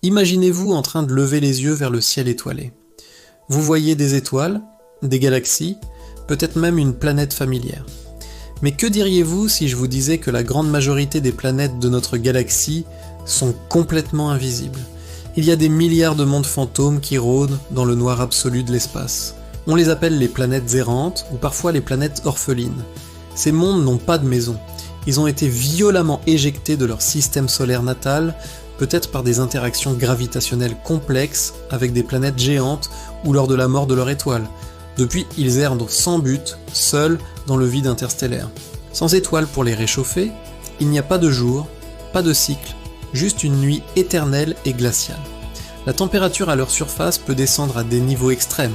Imaginez-vous en train de lever les yeux vers le ciel étoilé. Vous voyez des étoiles, des galaxies, peut-être même une planète familière. Mais que diriez-vous si je vous disais que la grande majorité des planètes de notre galaxie sont complètement invisibles? Il y a des milliards de mondes fantômes qui rôdent dans le noir absolu de l'espace. On les appelle les planètes errantes ou parfois les planètes orphelines. Ces mondes n'ont pas de maison. Ils ont été violemment éjectés de leur système solaire natal, peut-être par des interactions gravitationnelles complexes avec des planètes géantes ou lors de la mort de leur étoile. Depuis, ils errent sans but, seuls dans le vide interstellaire. Sans étoiles pour les réchauffer, il n'y a pas de jour, pas de cycle, juste une nuit éternelle et glaciale. La température à leur surface peut descendre à des niveaux extrêmes,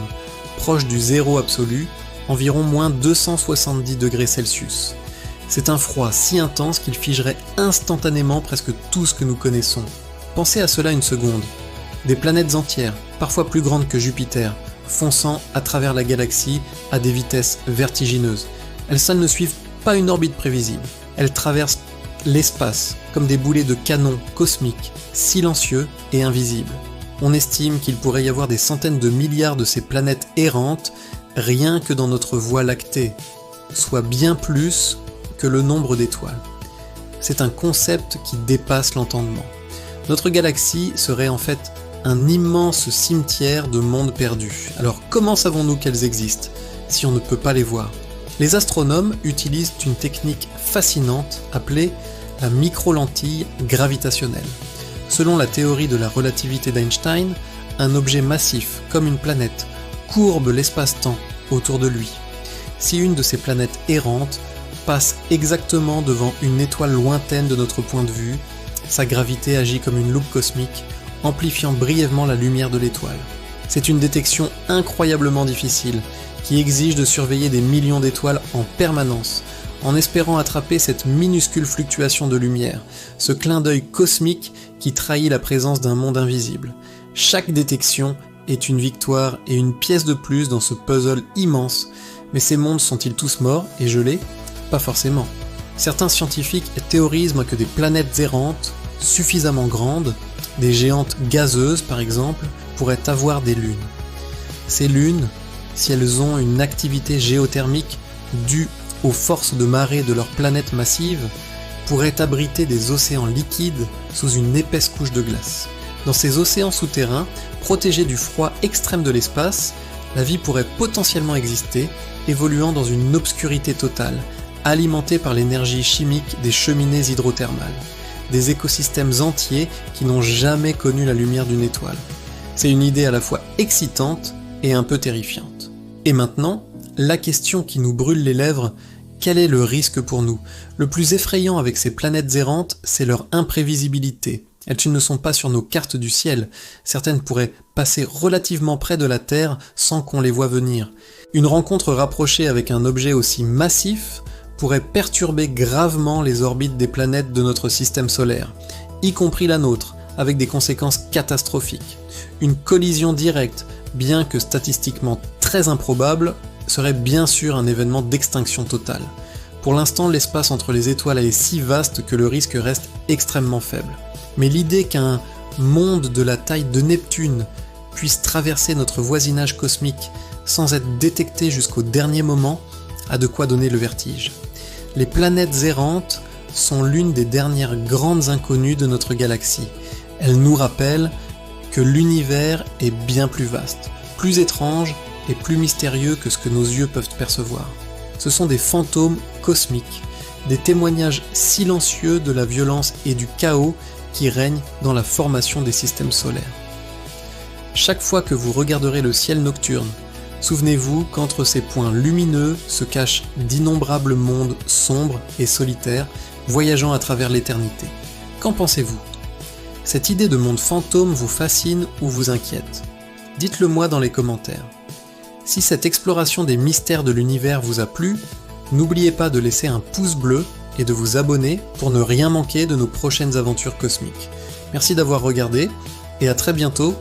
proches du zéro absolu, environ moins 270 degrés Celsius. C'est un froid si intense qu'il figerait instantanément presque tout ce que nous connaissons. Pensez à cela une seconde. Des planètes entières, parfois plus grandes que Jupiter, fonçant à travers la galaxie à des vitesses vertigineuses. Elles seules ne suivent pas une orbite prévisible. Elles traversent l'espace comme des boulets de canon cosmiques, silencieux et invisibles. On estime qu'il pourrait y avoir des centaines de milliards de ces planètes errantes rien que dans notre Voie lactée, soit bien plus que le nombre d'étoiles. C'est un concept qui dépasse l'entendement. Notre galaxie serait en fait un immense cimetière de mondes perdus. Alors comment savons-nous qu'elles existent si on ne peut pas les voir? Les astronomes utilisent une technique fascinante appelée la microlentille gravitationnelle. Selon la théorie de la relativité d'Einstein, un objet massif, comme une planète, courbe l'espace-temps autour de lui. Si une de ces planètes errantes passe exactement devant une étoile lointaine de notre point de vue, sa gravité agit comme une loupe cosmique, amplifiant brièvement la lumière de l'étoile. C'est une détection incroyablement difficile, qui exige de surveiller des millions d'étoiles en permanence, en espérant attraper cette minuscule fluctuation de lumière, ce clin d'œil cosmique qui trahit la présence d'un monde invisible. Chaque détection est une victoire et une pièce de plus dans ce puzzle immense, mais ces mondes sont-ils tous morts et gelés? Pas forcément. Certains scientifiques théorisent que des planètes errantes, suffisamment grandes, des géantes gazeuses par exemple, pourraient avoir des lunes. Ces lunes, si elles ont une activité géothermique due aux forces de marée de leur planète massive, pourraient abriter des océans liquides sous une épaisse couche de glace. Dans ces océans souterrains, protégés du froid extrême de l'espace, la vie pourrait potentiellement exister, évoluant dans une obscurité totale, alimentée par l'énergie chimique des cheminées hydrothermales. Des écosystèmes entiers qui n'ont jamais connu la lumière d'une étoile. C'est une idée à la fois excitante et un peu terrifiante. Et maintenant, la question qui nous brûle les lèvres, quel est le risque pour nous? Le plus effrayant avec ces planètes errantes, c'est leur imprévisibilité. Elles ne sont pas sur nos cartes du ciel. Certaines pourraient passer relativement près de la Terre sans qu'on les voie venir. Une rencontre rapprochée avec un objet aussi massif pourrait perturber gravement les orbites des planètes de notre système solaire, y compris la nôtre, avec des conséquences catastrophiques. Une collision directe, bien que statistiquement très improbable, serait bien sûr un événement d'extinction totale. Pour l'instant, l'espace entre les étoiles est si vaste que le risque reste extrêmement faible. Mais l'idée qu'un monde de la taille de Neptune puisse traverser notre voisinage cosmique sans être détecté jusqu'au dernier moment a de quoi donner le vertige. Les planètes errantes sont l'une des dernières grandes inconnues de notre galaxie. Elles nous rappellent que l'univers est bien plus vaste, plus étrange et plus mystérieux que ce que nos yeux peuvent percevoir. Ce sont des fantômes cosmiques, des témoignages silencieux de la violence et du chaos qui règnent dans la formation des systèmes solaires. Chaque fois que vous regarderez le ciel nocturne, souvenez-vous qu'entre ces points lumineux se cachent d'innombrables mondes sombres et solitaires, voyageant à travers l'éternité. Qu'en pensez-vous? Cette idée de monde fantôme vous fascine ou vous inquiète? Dites-le moi dans les commentaires. Si cette exploration des mystères de l'univers vous a plu, n'oubliez pas de laisser un pouce bleu et de vous abonner pour ne rien manquer de nos prochaines aventures cosmiques. Merci d'avoir regardé et à très bientôt